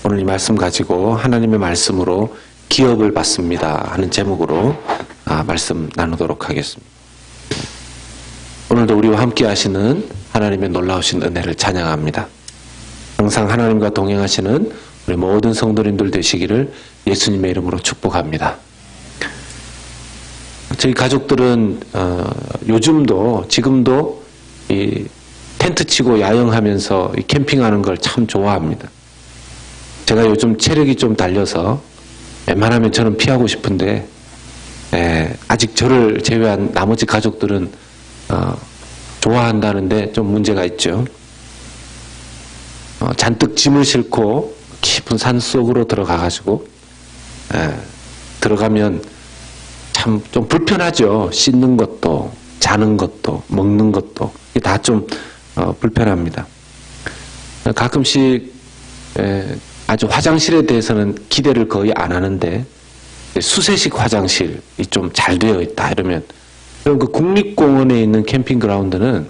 오늘 이 말씀 가지고 하나님의 말씀으로 기업을 받습니다 하는 제목으로 말씀 나누도록 하겠습니다. 오늘도 우리와 함께 하시는 하나님의 놀라우신 은혜를 찬양합니다. 항상 하나님과 동행하시는 우리 모든 성도님들 되시기를 예수님의 이름으로 축복합니다. 저희 가족들은 요즘도 지금도 이 텐트 치고 야영하면서 이 캠핑하는 걸 참 좋아합니다. 제가 요즘 체력이 좀 달려서 웬만하면 저는 피하고 싶은데 아직 저를 제외한 나머지 가족들은 좋아한다는데 좀 문제가 있죠. 잔뜩 짐을 싣고 깊은 산 속으로 들어가가지고 들어가면 참 좀 불편하죠. 씻는 것도 자는 것도 먹는 것도 다 좀 불편합니다. 가끔씩 아주 화장실에 대해서는 기대를 거의 안 하는데 수세식 화장실이 좀 잘 되어 있다 이러면, 그럼 그 국립공원에 있는 캠핑그라운드는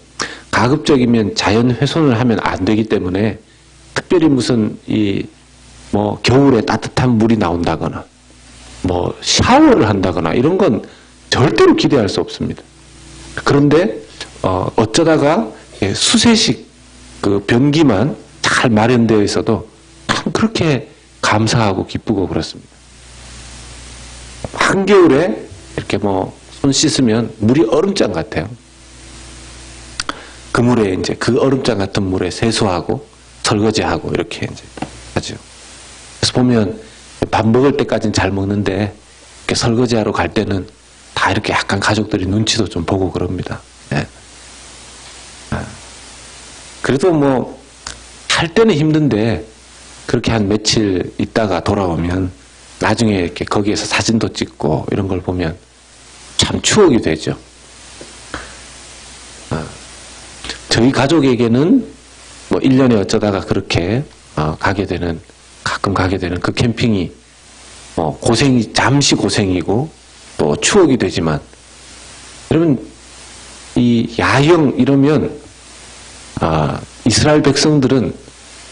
가급적이면 자연 훼손을 하면 안 되기 때문에 특별히 무슨 겨울에 따뜻한 물이 나온다거나 샤워를 한다거나 이런 건 절대로 기대할 수 없습니다. 그런데 어쩌다가 수세식 그 변기만 잘 마련되어 있어도 참 그렇게 감사하고 기쁘고 그렇습니다. 한겨울에 이렇게 손 씻으면 물이 얼음장 같아요. 그 물에 이제 그 얼음장 같은 물에 세수하고 설거지하고 이렇게 이제 하죠. 그래서 보면 밥 먹을 때까지는 잘 먹는데 이렇게 설거지하러 갈 때는 다 이렇게 약간 가족들이 눈치도 좀 보고 그럽니다. 그래도 할 때는 힘든데 그렇게 한 며칠 있다가 돌아오면 나중에 이렇게 거기에서 사진도 찍고 이런 걸 보면 참 추억이 되죠. 저희 가족에게는 1년에 어쩌다가 그렇게 가끔 가게 되는 그 캠핑이 잠시 고생이고 또 추억이 되지만, 여러분 이 야영 이러면 이스라엘 백성들은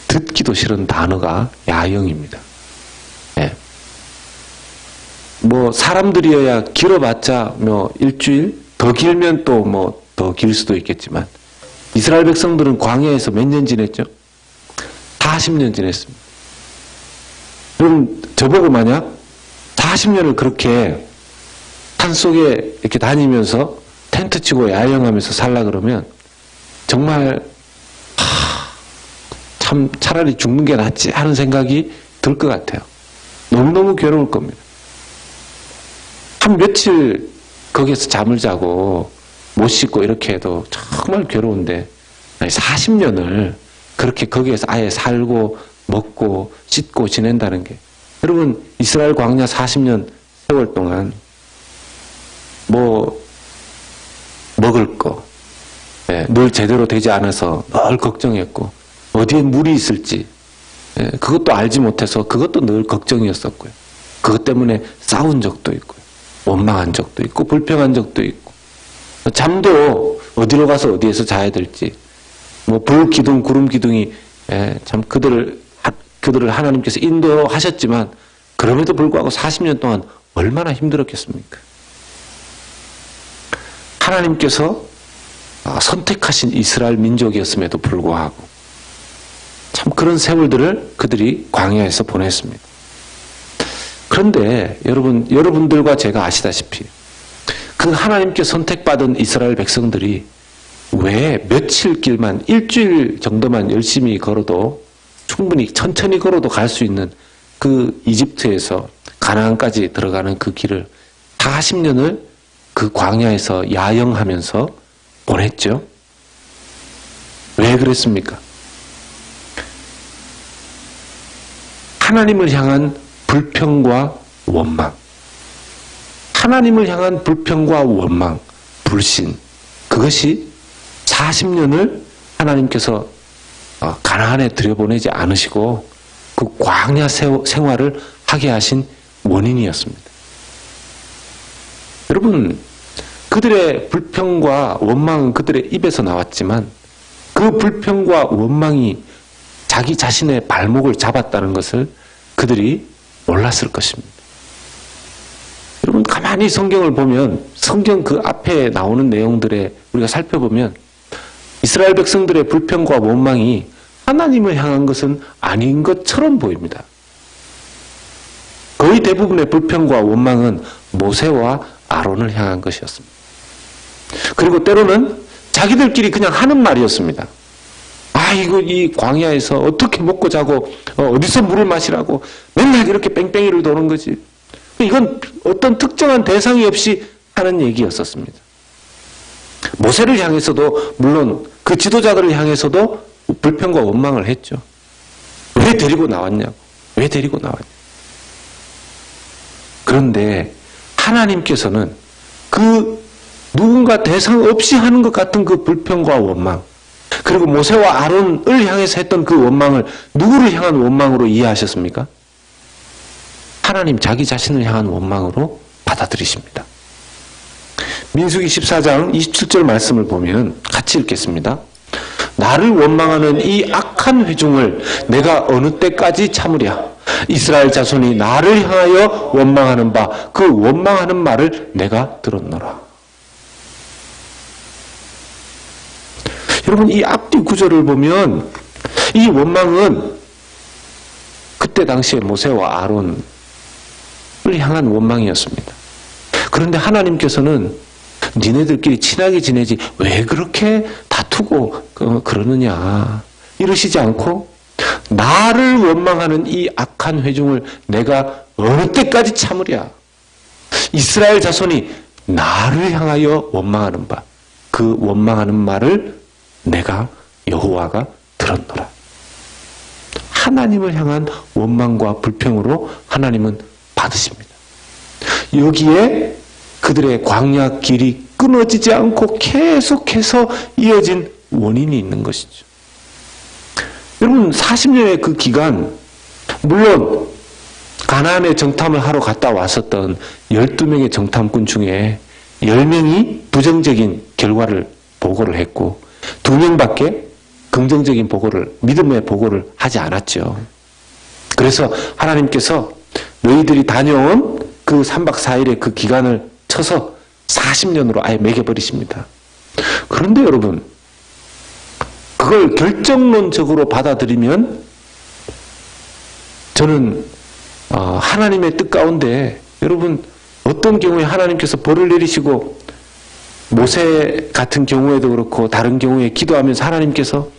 듣기도 싫은 단어가 야영입니다. 사람들이어야 길어봤자 일주일, 더 길면 또 더 길 수도 있겠지만 이스라엘 백성들은 광야에서 몇 년 지냈죠? 40년 지냈습니다. 그럼 저보고 만약 40년을 그렇게 산속에 이렇게 다니면서 텐트 치고 야영하면서 살라 그러면 정말 참 차라리 죽는 게 낫지 하는 생각이 들 것 같아요. 너무너무 괴로울 겁니다. 한 며칠 거기에서 잠을 자고 못 씻고 이렇게 해도 정말 괴로운데 40년을 그렇게 거기에서 아예 살고 먹고 씻고 지낸다는 게, 여러분 이스라엘 광야 40년 세월 동안 먹을 거 늘 제대로 되지 않아서 늘 걱정했고, 어디에 물이 있을지 그것도 알지 못해서 그것도 늘 걱정이었었고요. 그것 때문에 싸운 적도 있고요. 원망한 적도 있고 불평한 적도 있고, 잠도 어디로 가서 어디에서 자야 될지, 불 기둥 구름 기둥이 참 그들을 하나님께서 인도하셨지만 그럼에도 불구하고 40년 동안 얼마나 힘들었겠습니까? 하나님께서 선택하신 이스라엘 민족이었음에도 불구하고 참 그런 세월들을 그들이 광야에서 보냈습니다. 그런데 여러분들과 제가 아시다시피 그 하나님께 선택받은 이스라엘 백성들이 왜 며칠 길만, 일주일 정도만 열심히 걸어도, 충분히 천천히 걸어도 갈 수 있는 그 이집트에서 가나안까지 들어가는 그 길을 40년을 그 광야에서 야영하면서 보냈죠? 왜 그랬습니까? 하나님을 향한 불평과 원망, 하나님을 향한 불평과 원망, 불신, 그것이 40년을 하나님께서 가나안에 들여보내지 않으시고 그 광야 생활을 하게 하신 원인이었습니다. 여러분, 그들의 불평과 원망은 그들의 입에서 나왔지만 그 불평과 원망이 자기 자신의 발목을 잡았다는 것을 그들이 몰랐을 것입니다. 여러분, 가만히 성경을 보면, 성경 그 앞에 나오는 내용들에 우리가 살펴보면 이스라엘 백성들의 불평과 원망이 하나님을 향한 것은 아닌 것처럼 보입니다. 거의 대부분의 불평과 원망은 모세와 아론을 향한 것이었습니다. 그리고 때로는 자기들끼리 그냥 하는 말이었습니다. 이거 이 광야에서 어떻게 먹고 자고 어디서 물을 마시라고 맨날 이렇게 뺑뺑이를 도는 거지. 이건 어떤 특정한 대상이 없이 하는 얘기였었습니다. 모세를 향해서도, 물론 그 지도자들을 향해서도 불평과 원망을 했죠. 왜 데리고 나왔냐고. 왜 데리고 나왔냐고. 그런데 하나님께서는 그 누군가 대상 없이 하는 것 같은 그 불평과 원망, 그리고 모세와 아론을 향해서 했던 그 원망을 누구를 향한 원망으로 이해하셨습니까? 하나님 자기 자신을 향한 원망으로 받아들이십니다. 민수기 14장 27절 말씀을 보면 같이 읽겠습니다. 나를 원망하는 이 악한 회중을 내가 어느 때까지 참으랴. 이스라엘 자손이 나를 향하여 원망하는 바 그 원망하는 말을 내가 들었노라. 여러분, 이 앞뒤 구절을 보면 이 원망은 그때 당시에 모세와 아론을 향한 원망이었습니다. 그런데 하나님께서는 니네들끼리 친하게 지내지 왜 그렇게 다투고 그러느냐 이러시지 않고, 나를 원망하는 이 악한 회중을 내가 어느 때까지 참으랴. 이스라엘 자손이 나를 향하여 원망하는 바 그 원망하는 말을 내가 여호와가 들었노라. 하나님을 향한 원망과 불평으로 하나님은 받으십니다. 여기에 그들의 광야 길이 끊어지지 않고 계속해서 이어진 원인이 있는 것이죠. 여러분, 40년의 그 기간, 물론 가나안에 정탐을 하러 갔다 왔었던 12명의 정탐꾼 중에 10명이 부정적인 결과를 보고를 했고 2명밖에 긍정적인 보고를, 믿음의 보고를 하지 않았죠. 그래서 하나님께서 너희들이 다녀온 그 3박 4일의 그 기간을 쳐서 40년으로 아예 매겨버리십니다. 그런데 여러분, 그걸 결정론적으로 받아들이면 저는 하나님의 뜻 가운데, 여러분, 어떤 경우에 하나님께서 벌을 내리시고 모세 같은 경우에도 그렇고 다른 경우에 기도하면서 하나님께서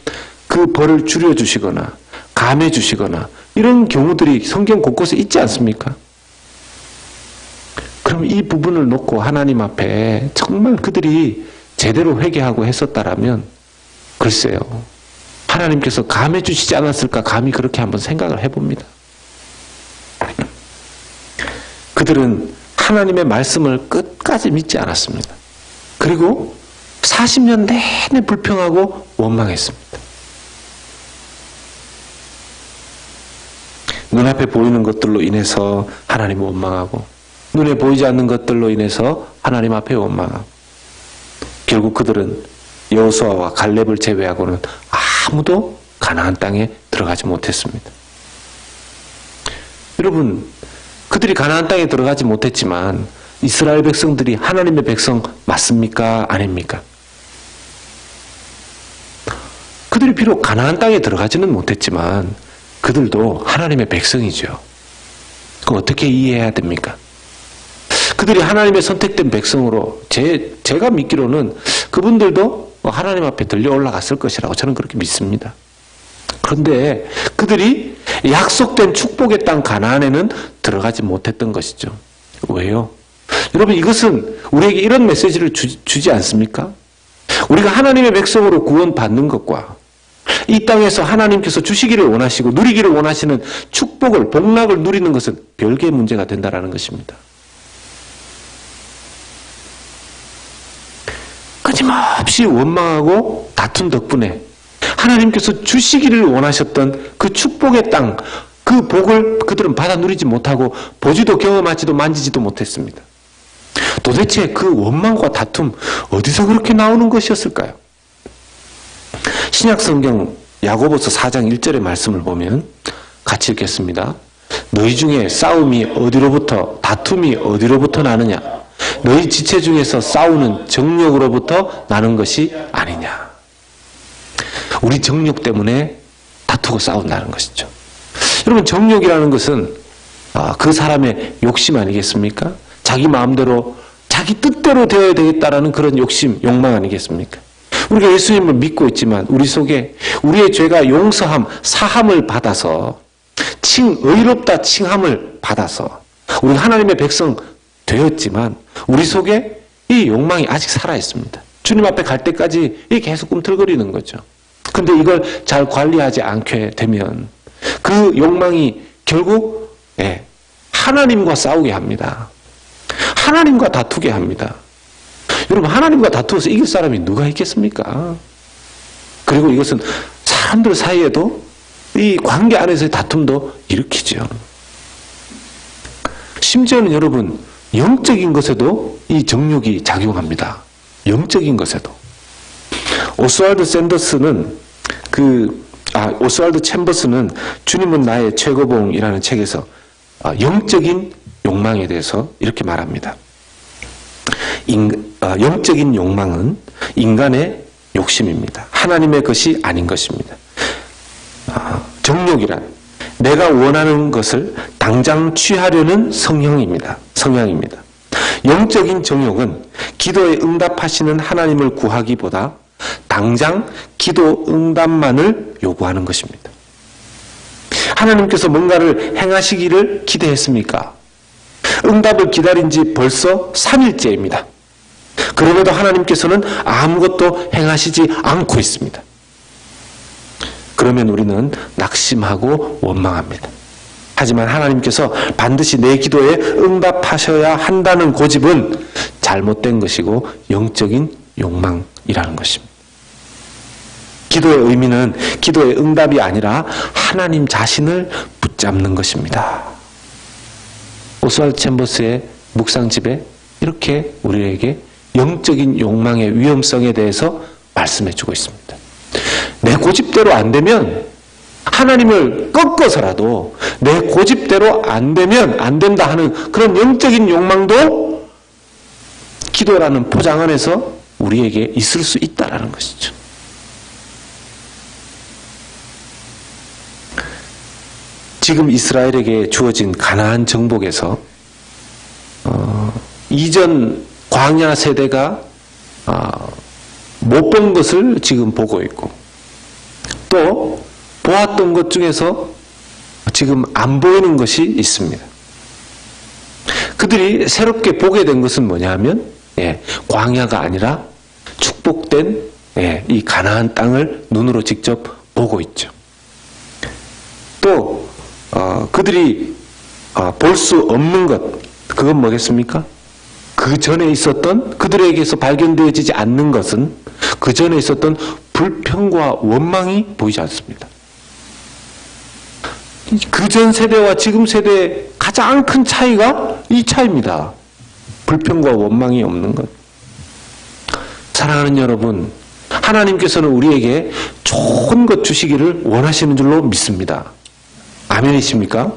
그 벌을 줄여주시거나 감해주시거나 이런 경우들이 성경 곳곳에 있지 않습니까? 그럼 이 부분을 놓고 하나님 앞에 정말 그들이 제대로 회개하고 했었다라면 글쎄요, 하나님께서 감해주시지 않았을까, 감히 그렇게 한번 생각을 해봅니다. 그들은 하나님의 말씀을 끝까지 믿지 않았습니다. 그리고 40년 내내 불평하고 원망했습니다. 눈앞에 보이는 것들로 인해서 하나님 원망하고, 눈에 보이지 않는 것들로 인해서 하나님 앞에 원망하고, 결국 그들은 여호수아와 갈렙을 제외하고는 아무도 가나안 땅에 들어가지 못했습니다. 여러분, 그들이 가나안 땅에 들어가지 못했지만 이스라엘 백성들이 하나님의 백성 맞습니까? 아닙니까? 그들이 비록 가나안 땅에 들어가지는 못했지만 그들도 하나님의 백성이죠. 그럼 어떻게 이해해야 됩니까? 그들이 하나님의 선택된 백성으로 제가 믿기로는 그분들도 하나님 앞에 들려 올라갔을 것이라고 저는 그렇게 믿습니다. 그런데 그들이 약속된 축복의 땅 가나안에는 들어가지 못했던 것이죠. 왜요? 여러분, 이것은 우리에게 이런 메시지를 주지 않습니까? 우리가 하나님의 백성으로 구원받는 것과 이 땅에서 하나님께서 주시기를 원하시고 누리기를 원하시는 축복을, 복락을 누리는 것은 별개의 문제가 된다는 것입니다. 끊임없이 원망하고 다툰 덕분에 하나님께서 주시기를 원하셨던 그 축복의 땅, 그 복을 그들은 받아 누리지 못하고 보지도 경험하지도 만지지도 못했습니다. 도대체 그 원망과 다툼 어디서 그렇게 나오는 것이었을까요? 신약 성경 야고보서 4장 1절의 말씀을 보면 같이 읽겠습니다. 너희 중에 싸움이 어디로부터, 다툼이 어디로부터 나느냐? 너희 지체 중에서 싸우는 정욕으로부터 나는 것이 아니냐? 우리 정욕 때문에 다투고 싸운다는 것이죠. 여러분, 정욕이라는 것은 그 사람의 욕심 아니겠습니까? 자기 마음대로, 자기 뜻대로 되어야 되겠다라는 그런 욕심, 욕망 아니겠습니까? 우리가 예수님을 믿고 있지만 우리 속에 우리의 죄가 용서함, 사함을 받아서 의롭다 칭함을 받아서 우리 하나님의 백성 되었지만 우리 속에 이 욕망이 아직 살아있습니다. 주님 앞에 갈 때까지 이 계속 꿈틀거리는 거죠. 근데 이걸 잘 관리하지 않게 되면 그 욕망이 결국 하나님과 싸우게 합니다. 하나님과 다투게 합니다. 여러분, 하나님과 다투어서 이길 사람이 누가 있겠습니까? 그리고 이것은 사람들 사이에도 이 관계 안에서의 다툼도 일으키죠. 심지어는 여러분, 영적인 것에도 이 정욕이 작용합니다. 영적인 것에도. 오스왈드 챔버스는 주님은 나의 최고봉이라는 책에서 영적인 욕망에 대해서 이렇게 말합니다. 영적인 욕망은 인간의 욕심입니다. 하나님의 것이 아닌 것입니다. 정욕이란 내가 원하는 것을 당장 취하려는 성향입니다. 영적인 정욕은 기도에 응답하시는 하나님을 구하기보다 당장 기도 응답만을 요구하는 것입니다. 하나님께서 뭔가를 행하시기를 기대했습니까? 응답을 기다린 지 벌써 3일째입니다. 그럼에도 하나님께서는 아무것도 행하시지 않고 있습니다. 그러면 우리는 낙심하고 원망합니다. 하지만 하나님께서 반드시 내 기도에 응답하셔야 한다는 고집은 잘못된 것이고 영적인 욕망이라는 것입니다. 기도의 의미는 기도의 응답이 아니라 하나님 자신을 붙잡는 것입니다. 오스왈드 챔버스의 묵상집에 이렇게 우리에게 영적인 욕망의 위험성에 대해서 말씀해주고 있습니다. 내 고집대로 안 되면 하나님을 꺾어서라도 내 고집대로 안 되면 안 된다 하는 그런 영적인 욕망도 기도라는 포장 안에서 우리에게 있을 수 있다는 것이죠. 지금 이스라엘에게 주어진 가나안 정복에서 이전 광야 세대가 못 본 것을 지금 보고 있고 또 보았던 것 중에서 지금 안 보이는 것이 있습니다. 그들이 새롭게 보게 된 것은 뭐냐 하면 광야가 아니라 축복된 이 가나안 땅을 눈으로 직접 보고 있죠. 또 그들이 볼 수 없는 것, 그건 뭐겠습니까? 그 전에 있었던, 그들에게서 발견되어지지 않는 것은 그 전에 있었던 불평과 원망이 보이지 않습니다. 그 전 세대와 지금 세대의 가장 큰 차이가 이 차이입니다. 불평과 원망이 없는 것. 사랑하는 여러분, 하나님께서는 우리에게 좋은 것 주시기를 원하시는 줄로 믿습니다. 아멘이십니까?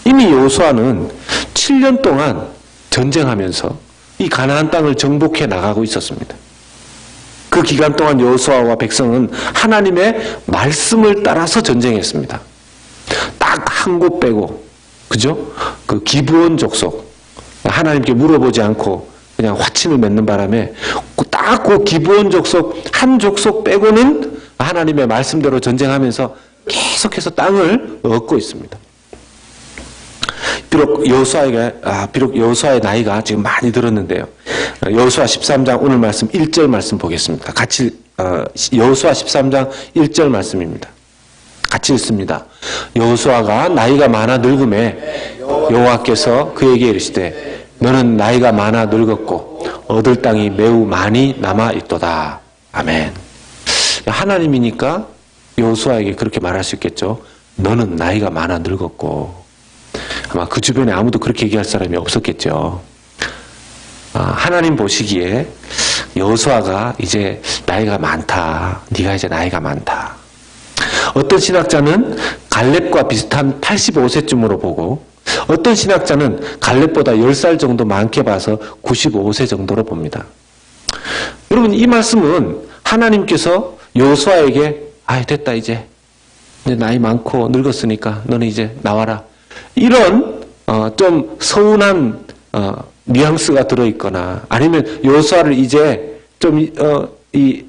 이미 여호수아는 7년 동안 전쟁하면서 이 가나안 땅을 정복해 나가고 있었습니다. 그 기간 동안 여호수아와 백성은 하나님의 말씀을 따라서 전쟁했습니다. 딱 한 곳 빼고, 그죠? 그 기브온 족속, 하나님께 물어보지 않고 그냥 화친을 맺는 바람에 딱 그 기브온 족속 한 족속 빼고는 하나님의 말씀대로 전쟁하면서 계속해서 땅을 얻고 있습니다. 비록 여호수아의 나이가 지금 많이 들었는데요. 여호수아 13장 오늘 말씀 1절 말씀 보겠습니다. 같이 여호수아 13장 1절 말씀입니다. 같이 읽습니다. 여호수아가 나이가 많아 늙음에 여호와께서 그에게 이르시되 너는 나이가 많아 늙었고 얻을 땅이 매우 많이 남아 있도다. 아멘. 하나님이니까 여호수아에게 그렇게 말할 수 있겠죠. 너는 나이가 많아 늙었고. 아마 그 주변에 아무도 그렇게 얘기할 사람이 없었겠죠. 하나님 보시기에 여호수아가 이제 나이가 많다. 네가 이제 나이가 많다. 어떤 신학자는 갈렙과 비슷한 85세쯤으로 보고 어떤 신학자는 갈렙보다 10살 정도 많게 봐서 95세 정도로 봅니다. 여러분, 이 말씀은 하나님께서 여호수아에게 됐다, 이제 나이 많고 늙었으니까 너는 이제 나와라, 이런 좀 서운한 뉘앙스가 들어있거나, 아니면 여호수아를 이제 좀 이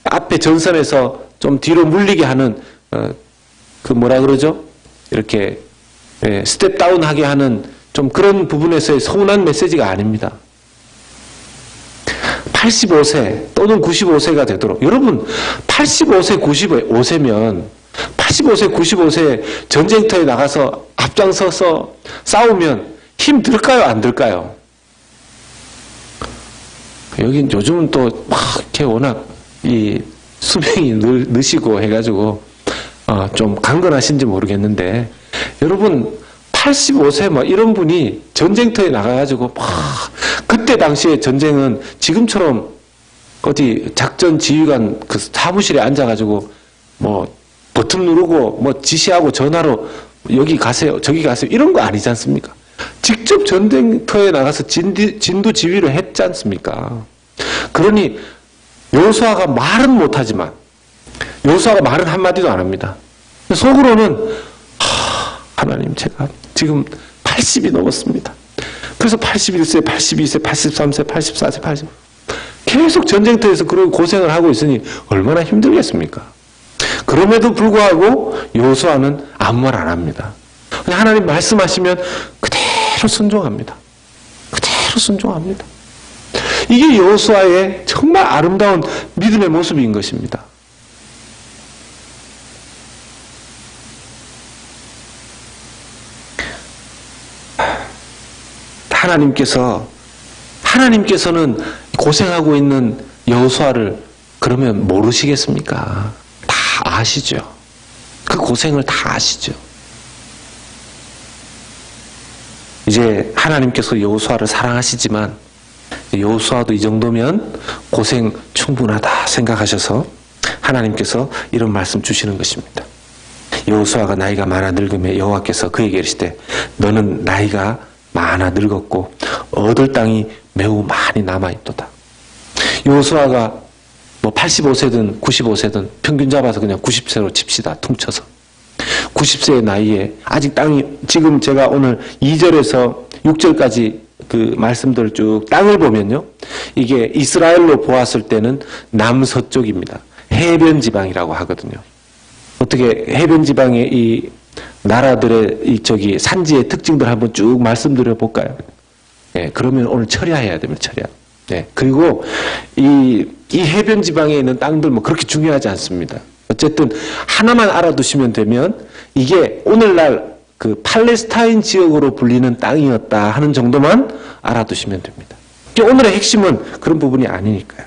앞에 전선에서 좀 뒤로 물리게 하는 그 뭐라 그러죠? 이렇게 스텝 다운하게 하는 좀 그런 부분에서의 서운한 메시지가 아닙니다. 85세 또는 95세가 되도록, 여러분 85세, 95세면 85세, 95세 전쟁터에 나가서 앞장서서 싸우면 힘 들까요, 안 들까요? 여긴 요즘은 또 막 이렇게 워낙 이 수명이 느시고 해가지고 좀 강건하신지 모르겠는데, 여러분 85세 뭐 이런 분이 전쟁터에 나가가지고 막, 그때 당시에 전쟁은 지금처럼 어디 작전 지휘관 그 사무실에 앉아가지고 뭐 버튼 누르고 뭐 지시하고 전화로 여기 가세요 저기 가세요 이런 거 아니지 않습니까? 직접 전쟁터에 나가서 진두 지휘를 했지 않습니까? 그러니 여호수아가 말은 못하지만, 여호수아가 말은 한마디도 안 합니다. 속으로는 하나님, 제가 지금 80이 넘었습니다. 그래서 81세, 82세, 83세, 84세, 80 계속 전쟁터에서 그런 고생을 하고 있으니 얼마나 힘들겠습니까? 그럼에도 불구하고 여호수아는 아무 말 안 합니다. 그냥 하나님 말씀하시면 그대로 순종합니다. 그대로 순종합니다. 이게 여호수아의 정말 아름다운 믿음의 모습인 것입니다. 하나님께서는 고생하고 있는 여호수아를 그러면 모르시겠습니까? 다 아시죠. 그 고생을 다 아시죠. 이제 하나님께서 여호수아를 사랑하시지만 여호수아도 이 정도면 고생 충분하다 생각하셔서 하나님께서 이런 말씀 주시는 것입니다. 여호수아가 나이가 많아 늙음에 여호와께서 그에게 이르시되 너는 나이가 많아 늙었고 얻을 땅이 매우 많이 남아있도다. 여호수아가 뭐 85세든 95세든 평균 잡아서 그냥 90세로 칩시다. 퉁쳐서 90세의 나이에 아직 땅이, 지금 제가 오늘 2절에서 6절까지 그 말씀들 쭉 땅을 보면요, 이게 이스라엘로 보았을 때는 남서쪽입니다. 해변 지방이라고 하거든요. 어떻게 해변 지방의 이 나라들의 이 산지의 특징들 한번 쭉 말씀드려 볼까요? 예, 그러면 오늘 처리해야 됩니다. 처리야. 예, 그리고 이 해변 지방에 있는 땅들 뭐 그렇게 중요하지 않습니다. 어쨌든 하나만 알아두시면 되면 이게 오늘날 그 팔레스타인 지역으로 불리는 땅이었다 하는 정도만 알아두시면 됩니다. 오늘의 핵심은 그런 부분이 아니니까요.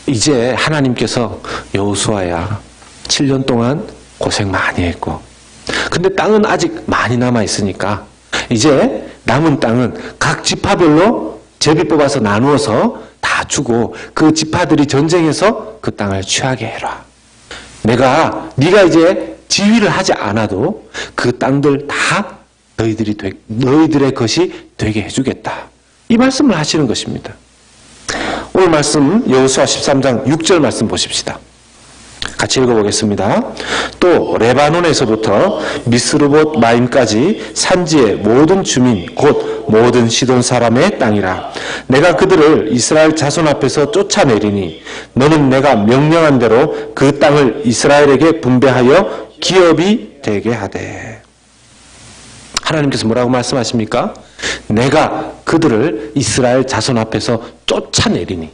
이제 하나님께서 여호수아야 7년 동안 고생 많이 했고, 근데 땅은 아직 많이 남아 있으니까 이제 남은 땅은 각 지파별로 제비 뽑아서 나누어서 다 주고 그 지파들이 전쟁해서 그 땅을 취하게 해라. 네가 이제 지휘를 하지 않아도 그 땅들 다 너희들의 것이 되게 해주겠다. 이 말씀을 하시는 것입니다. 오늘 말씀 여호수아 13장 6절 말씀 보십시다. 같이 읽어보겠습니다. 또 레바논에서부터 미스르봇 마임까지 산지의 모든 주민 곧 모든 시돈 사람의 땅이라. 내가 그들을 이스라엘 자손 앞에서 쫓아내리니 너는 내가 명령한 대로 그 땅을 이스라엘에게 분배하여 기업이 되게 하되. 하나님께서 뭐라고 말씀하십니까? 내가 그들을 이스라엘 자손 앞에서 쫓아내리니.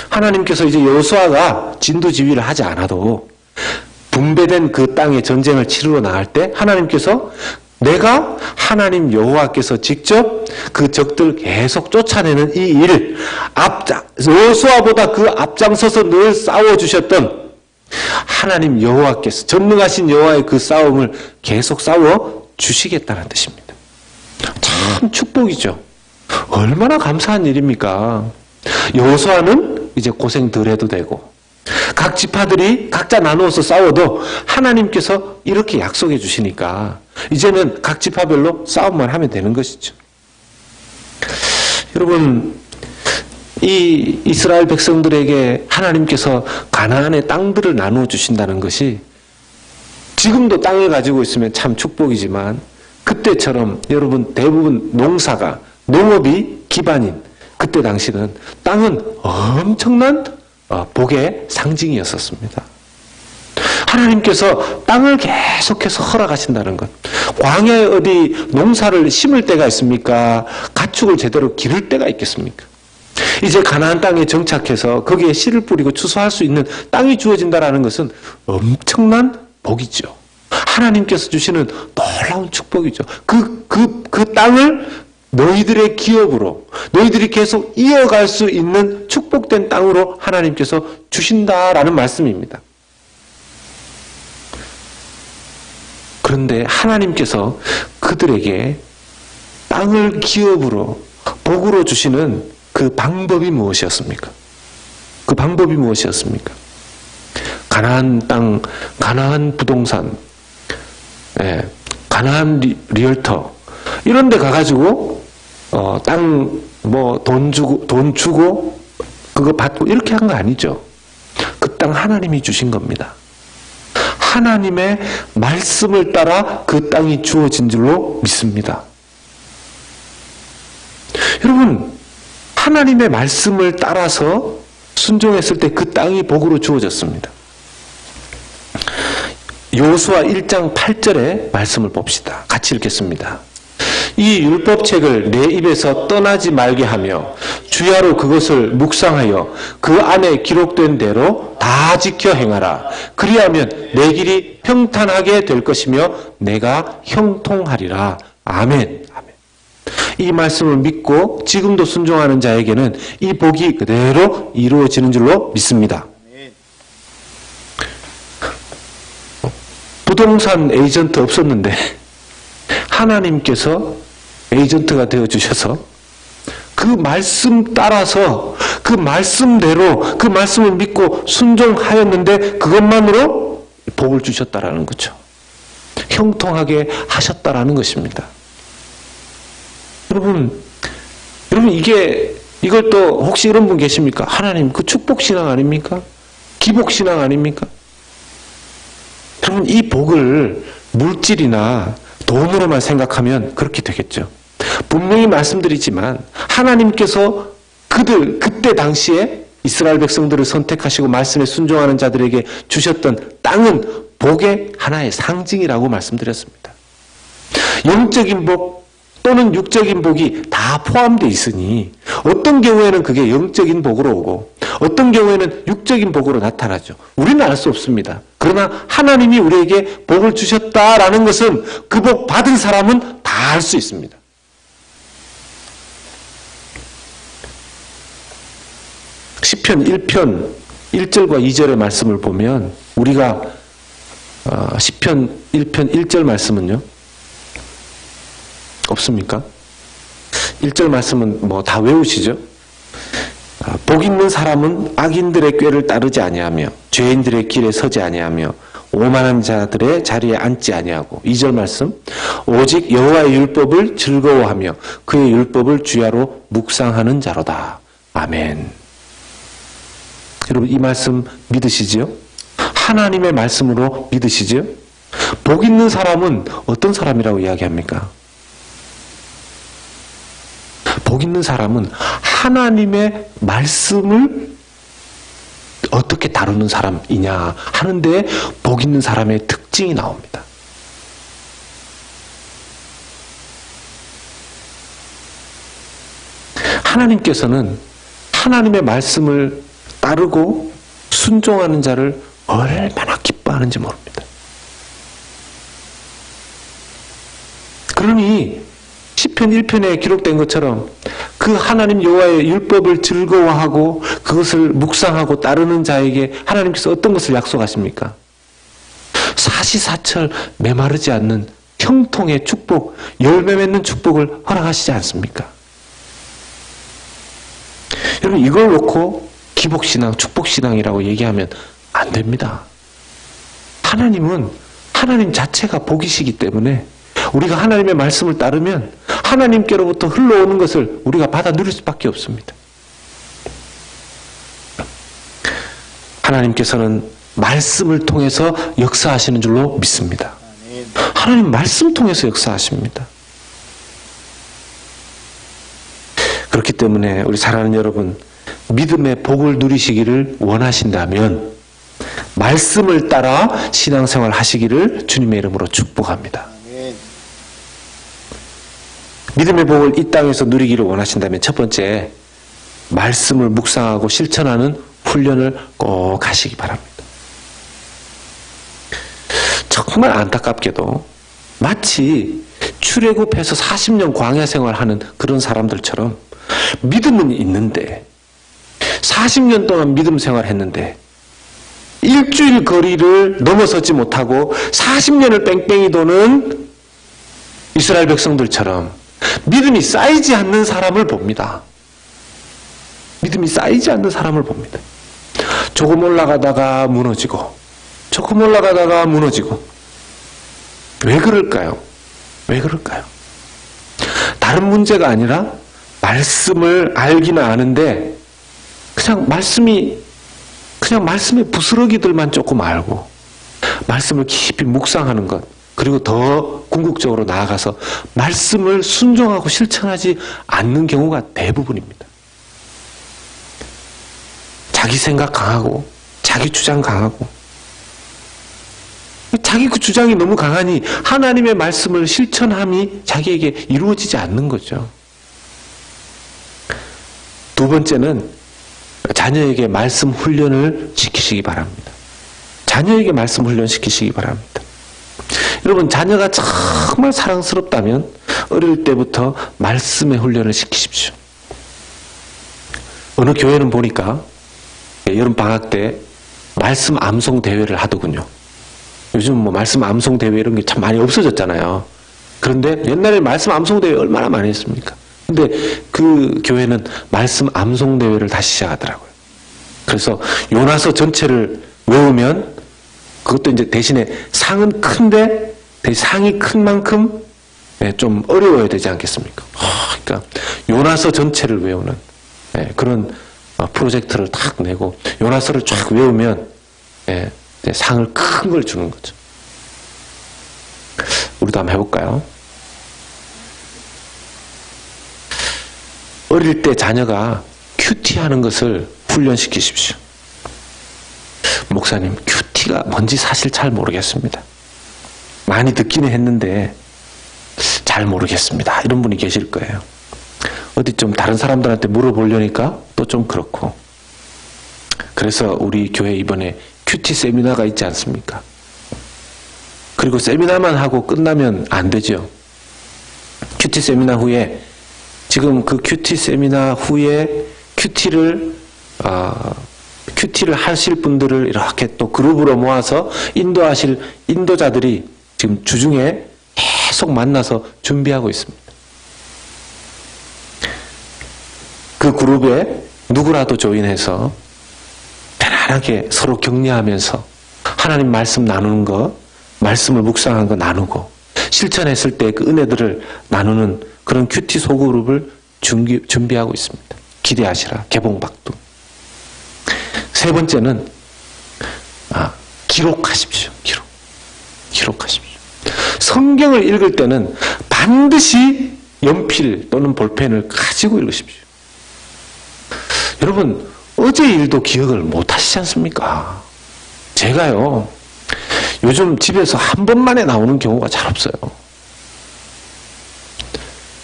하나님께서 이제 여호수아가 진두지휘를 하지 않아도 분배된 그 땅에 전쟁을 치르러 나갈 때 하나님께서 내가 하나님 여호와께서 직접 그 적들 계속 쫓아내는 이 일, 여호수아보다 그 앞장서서 늘 싸워주셨던 하나님 여호와께서, 전능하신 여호와의 그 싸움을 계속 싸워 주시겠다는 뜻입니다. 참 축복이죠. 얼마나 감사한 일입니까? 여호수아는 이제 고생 덜 해도 되고, 각 지파들이 각자 나누어서 싸워도 하나님께서 이렇게 약속해 주시니까 이제는 각 지파별로 싸움만 하면 되는 것이죠. 여러분, 이 이스라엘 백성들에게 하나님께서 가나안의 땅들을 나누어 주신다는 것이 지금도 땅을 가지고 있으면 참 축복이지만 그때처럼 여러분 대부분 농업이 기반인 그때 당시는 땅은 엄청난 복의 상징이었었습니다. 하나님께서 땅을 계속해서 허락하신다는 것. 광야에 어디 농사를 심을 때가 있습니까? 가축을 제대로 기를 때가 있겠습니까? 이제 가나안 땅에 정착해서 거기에 씨를 뿌리고 추수할 수 있는 땅이 주어진다는 것은 엄청난 복이죠. 하나님께서 주시는 놀라운 축복이죠. 그 땅을 너희들의 기업으로, 너희들이 계속 이어갈 수 있는 축복된 땅으로 하나님께서 주신다라는 말씀입니다. 그런데 하나님께서 그들에게 땅을 기업으로, 복으로 주시는 그 방법이 무엇이었습니까? 그 방법이 무엇이었습니까? 가나안 땅, 가나안 부동산, 가나안 리얼터 이런 데 가가지고 땅 돈 주고 그거 받고 이렇게 한 거 아니죠. 그 땅 하나님이 주신 겁니다. 하나님의 말씀을 따라 그 땅이 주어진 줄로 믿습니다. 여러분, 하나님의 말씀을 따라서 순종했을 때 그 땅이 복으로 주어졌습니다. 여호수아 1장 8절의 말씀을 봅시다. 같이 읽겠습니다. 이 율법책을 내 입에서 떠나지 말게 하며 주야로 그것을 묵상하여 그 안에 기록된 대로 다 지켜 행하라. 그리하면 내 길이 평탄하게 될 것이며 내가 형통하리라. 아멘. 아멘. 이 말씀을 믿고 지금도 순종하는 자에게는 이 복이 그대로 이루어지는 줄로 믿습니다. 부동산 에이전트 없었는데 하나님께서 에이전트가 되어주셔서 그 말씀 따라서 그 말씀대로 그 말씀을 믿고 순종하였는데 그것만으로 복을 주셨다라는 거죠. 형통하게 하셨다라는 것입니다. 여러분 이걸 또 혹시 이런 분 계십니까? 하나님 그 축복신앙 아닙니까? 기복신앙 아닙니까? 여러분 이 복을 물질이나 돈으로만 생각하면 그렇게 되겠죠. 분명히 말씀드리지만 하나님께서 그때 당시에 이스라엘 백성들을 선택하시고 말씀에 순종하는 자들에게 주셨던 땅은 복의 하나의 상징이라고 말씀드렸습니다. 영적인 복 또는 육적인 복이 다 포함되어 있으니 어떤 경우에는 그게 영적인 복으로 오고 어떤 경우에는 육적인 복으로 나타나죠. 우리는 알 수 없습니다. 그러나 하나님이 우리에게 복을 주셨다라는 것은 그 복 받은 사람은 다 알 수 있습니다. 시편 1편 1절과 2절의 말씀을 보면 우리가 시편 1편 1절 말씀은요. 없습니까? 1절 말씀은 뭐 다 외우시죠? 복 있는 사람은 악인들의 꾀를 따르지 아니하며 죄인들의 길에 서지 아니하며 오만한 자들의 자리에 앉지 아니하고 2절 말씀 오직 여호와의 율법을 즐거워하며 그의 율법을 주야로 묵상하는 자로다. 아멘. 여러분 이 말씀 믿으시지요? 하나님의 말씀으로 믿으시지요? 복 있는 사람은 어떤 사람이라고 이야기합니까? 복 있는 사람은 하나님의 말씀을 어떻게 다루는 사람이냐 하는데 복 있는 사람의 특징이 나옵니다. 하나님께서는 하나님의 말씀을 따르고 순종하는 자를 얼마나 기뻐하는지 모릅니다. 그러니 시편 1편에 기록된 것처럼 그 하나님 여호와의 율법을 즐거워하고 그것을 묵상하고 따르는 자에게 하나님께서 어떤 것을 약속하십니까? 사시사철 메마르지 않는 형통의 축복, 열매 맺는 축복을 허락하시지 않습니까? 여러분 이걸 놓고 기복신앙, 축복신앙이라고 얘기하면 안 됩니다. 하나님은 하나님 자체가 복이시기 때문에 우리가 하나님의 말씀을 따르면 하나님께로부터 흘러오는 것을 우리가 받아 누릴 수밖에 없습니다. 하나님께서는 말씀을 통해서 역사하시는 줄로 믿습니다. 하나님 말씀 통해서 역사하십니다. 그렇기 때문에 우리 사랑하는 여러분, 믿음의 복을 누리시기를 원하신다면 말씀을 따라 신앙생활 하시기를 주님의 이름으로 축복합니다. 믿음의 복을 이 땅에서 누리기를 원하신다면 첫 번째, 말씀을 묵상하고 실천하는 훈련을 꼭 하시기 바랍니다. 정말 안타깝게도 마치 출애굽해서 40년 광야 생활하는 그런 사람들처럼 믿음은 있는데 40년 동안 믿음 생활했는데 일주일 거리를 넘어서지 못하고 40년을 뺑뺑이 도는 이스라엘 백성들처럼 믿음이 쌓이지 않는 사람을 봅니다. 믿음이 쌓이지 않는 사람을 봅니다. 조금 올라가다가 무너지고 조금 올라가다가 무너지고. 왜 그럴까요? 왜 그럴까요? 다른 문제가 아니라 말씀을 알기는 아는데 그냥 말씀의 부스러기들만 조금 알고 말씀을 깊이 묵상하는 것, 그리고 더 궁극적으로 나아가서 말씀을 순종하고 실천하지 않는 경우가 대부분입니다. 자기 생각 강하고 자기 주장 강하고 자기 그 주장이 너무 강하니 하나님의 말씀을 실천함이 자기에게 이루어지지 않는 거죠. 두 번째는 자녀에게 말씀 훈련을 시키시기 바랍니다. 자녀에게 말씀 훈련 시키시기 바랍니다. 여러분, 자녀가 정말 사랑스럽다면 어릴 때부터 말씀의 훈련을 시키십시오. 어느 교회는 보니까 여름 방학 때 말씀 암송 대회를 하더군요. 요즘 뭐 말씀 암송 대회 이런 게 참 많이 없어졌잖아요. 그런데 옛날에 말씀 암송 대회 얼마나 많이 했습니까? 근데 그 교회는 말씀 암송 대회를 다시 시작하더라고요. 그래서 요나서 전체를 외우면 그것도 이제 대신에 상은 큰데 상이 큰 만큼 좀 어려워야 되지 않겠습니까? 그러니까 요나서 전체를 외우는 그런 프로젝트를 탁 내고 요나서를 쫙 외우면 상을 큰 걸 주는 거죠. 우리도 한번 해볼까요? 어릴 때 자녀가 큐티하는 것을 훈련시키십시오. 목사님, 큐티가 뭔지 사실 잘 모르겠습니다. 많이 듣기는 했는데 잘 모르겠습니다. 이런 분이 계실 거예요. 어디 좀 다른 사람들한테 물어보려니까 또 좀 그렇고. 그래서 우리 교회 이번에 큐티 세미나가 있지 않습니까? 그리고 세미나만 하고 끝나면 안 되죠. 큐티 세미나 후에 지금 그 큐티 세미나 후에 큐티를 하실 분들을 이렇게 또 그룹으로 모아서 인도하실 인도자들이 지금 주중에 계속 만나서 준비하고 있습니다. 그 그룹에 누구라도 조인해서 편안하게 서로 격려하면서 하나님 말씀 나누는 거, 말씀을 묵상한 거 나누고 실천했을 때 그 은혜들을 나누는 그런 큐티 소그룹을 준비하고 있습니다. 기대하시라. 개봉박두. 세 번째는 기록하십시오. 기록하십시오. 성경을 읽을 때는 반드시 연필 또는 볼펜을 가지고 읽으십시오. 여러분, 어제 일도 기억을 못 하시지 않습니까? 제가요, 요즘 집에서 한 번만에 나오는 경우가 잘 없어요.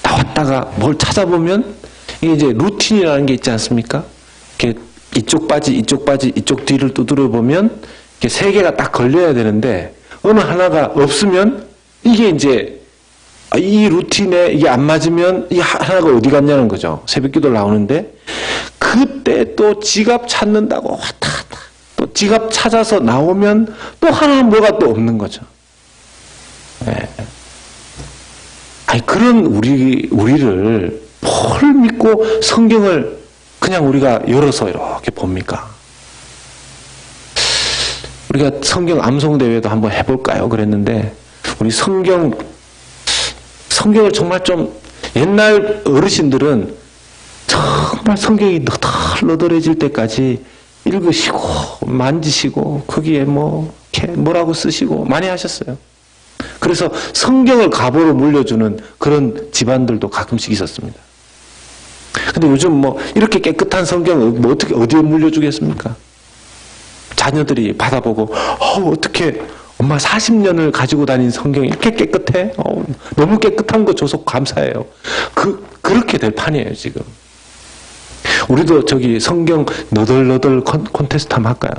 나왔다가 뭘 찾아보면 이게 이제 루틴이라는 게 있지 않습니까? 이렇게 이쪽 빠지, 이쪽 빠지, 이쪽 뒤를 두드려 보면 이렇게 세 개가 딱 걸려야 되는데 어느 하나가 없으면 이게 이제 이 루틴에 이게 안 맞으면 이 하나가 어디 갔냐는 거죠. 새벽기도 나오는데 그때 또 지갑 찾는다고 왔다 갔다 또 지갑 찾아서 나오면 또 하나 뭐가 또 없는 거죠. 그런 우리를 뭘 믿고 성경을 그냥 우리가 열어서 이렇게 봅니까? 우리가 성경 암송대회도 한번 해볼까요? 그랬는데, 우리 성경을 정말 좀, 옛날 어르신들은 정말 성경이 너덜너덜해질 때까지 읽으시고, 만지시고, 거기에 뭐라고 쓰시고, 많이 하셨어요. 그래서 성경을 갑오로 물려주는 그런 집안들도 가끔씩 있었습니다. 근데 요즘 이렇게 깨끗한 성경을 어디에 물려주겠습니까? 자녀들이 받아보고, 어떻게 엄마 40년을 가지고 다닌 성경이 이렇게 깨끗해? 너무 깨끗한 거 줘서 감사해요. 그렇게 될 판이에요, 지금. 우리도 저기 성경 너덜너덜 콘테스트 한번 할까요?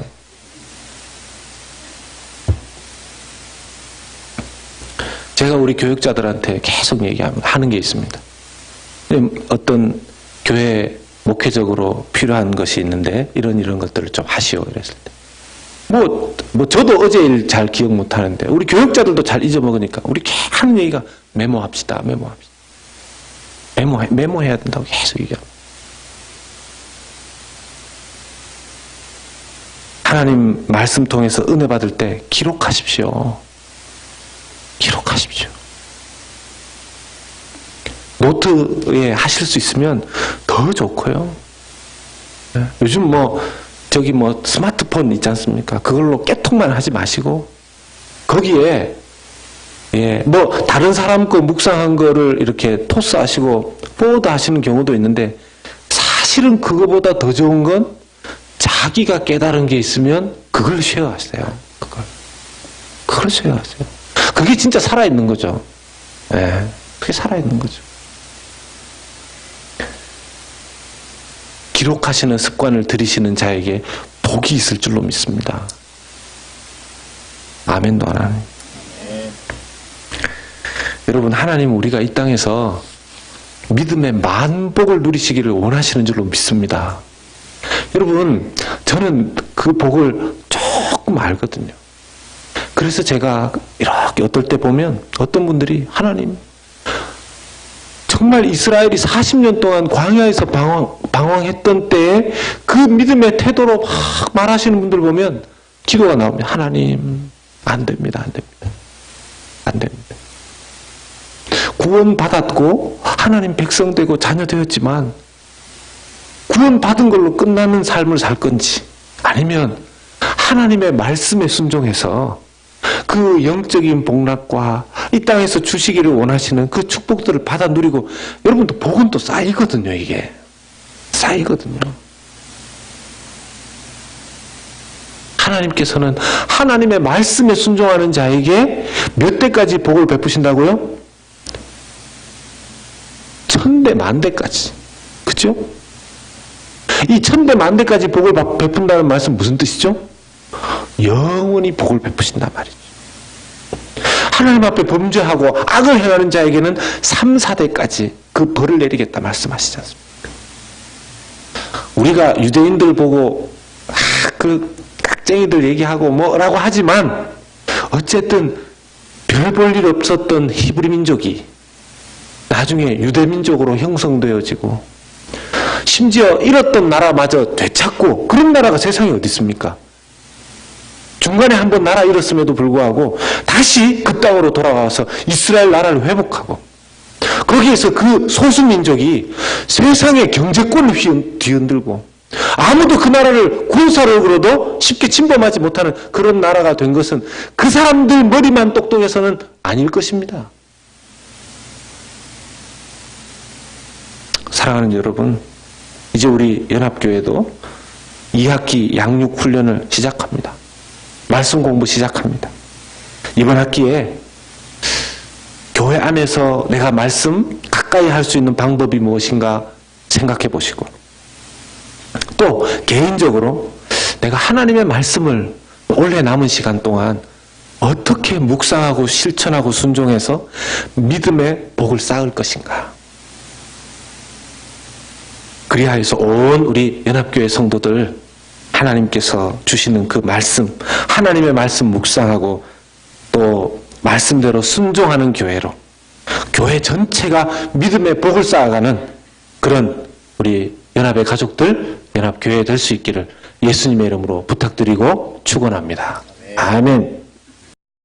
제가 우리 교육자들한테 계속 하는 게 있습니다. 어떤 교회 목회적으로 필요한 것이 있는데 이런 것들을 좀 하시오 이랬을 때 저도 어제 일 잘 기억 못 하는데 우리 교육자들도 잘 잊어먹으니까 우리 하는 얘기가 메모합시다. 메모해야 된다고 계속 얘기합니다. 하나님 말씀 통해서 은혜 받을 때 기록하십시오. 노트에 하실 수 있으면 더 좋고요. 요즘 스마트폰 있지 않습니까? 그걸로 깨통만 하지 마시고 거기에 다른 사람 거 묵상한 거를 이렇게 토스하시고 포워드 하시는 경우도 있는데 사실은 그거보다 더 좋은 건 자기가 깨달은 게 있으면 그걸 쉐어하세요. 그걸 쉐어하세요. 그게 진짜 살아있는 거죠. 그게 살아있는 거죠. 기록하시는 습관을 들이시는 자에게 복이 있을 줄로 믿습니다. 아멘도 안 하네. 여러분, 하나님 우리가 이 땅에서 믿음의 만복을 누리시기를 원하시는 줄로 믿습니다. 여러분, 저는 그 복을 조금 알거든요. 그래서 제가 이렇게 어떨 때 보면 어떤 분들이 하나님 정말 이스라엘이 40년 동안 광야에서 방황했던 때에 그 믿음의 태도로 막 말하시는 분들 보면 기도가 나오면 하나님 안 됩니다. 구원받았고 하나님 백성 되고 자녀 되었지만 구원받은 걸로 끝나는 삶을 살 건지 아니면 하나님의 말씀에 순종해서 그 영적인 복락과 이 땅에서 주시기를 원하시는 그 축복들을 받아 누리고 여러분도 복은 또 쌓이거든요. 이게 쌓이거든요. 하나님께서는 하나님의 말씀에 순종하는 자에게 몇 대까지 복을 베푸신다고요? 1000대 만대까지. 그죠? 이 1000대 만대까지 복을 베푼다는 말씀 무슨 뜻이죠? 영원히 복을 베푸신단 말이죠. 하나님 앞에 범죄하고 악을 행하는 자에게는 3, 4대까지 그 벌을 내리겠다 말씀하시지 않습니까? 우리가 유대인들 보고 그 깍쟁이들 얘기하고 뭐라고 하지만 어쨌든 별 볼 일 없었던 히브리 민족이 나중에 유대 민족으로 형성되어지고 심지어 잃었던 나라마저 되찾고 그런 나라가 세상에 어디 있습니까? 중간에 한번 나라 잃었음에도 불구하고 다시 그 땅으로 돌아가서 이스라엘 나라를 회복하고 거기에서 그 소수민족이 세상의 경제권을 뒤흔들고 아무도 그 나라를 군사력으로도 쉽게 침범하지 못하는 그런 나라가 된 것은 그 사람들 머리만 똑똑해서는 아닐 것입니다. 사랑하는 여러분, 이제 우리 연합교회도 2학기 양육훈련을 시작합니다. 말씀 공부 시작합니다. 이번 학기에 교회 안에서 내가 말씀 가까이 할 수 있는 방법이 무엇인가 생각해 보시고 또 개인적으로 내가 하나님의 말씀을 올해 남은 시간 동안 어떻게 묵상하고 실천하고 순종해서 믿음의 복을 쌓을 것인가. 그리하여서 온 우리 연합교회 성도들 하나님께서 주시는 그 말씀, 하나님의 말씀 묵상하고 또 말씀대로 순종하는 교회로 교회 전체가 믿음의 복을 쌓아가는 그런 우리 연합의 가족들, 연합교회 될 수 있기를 예수님의 이름으로 부탁드리고 축원합니다. 아멘.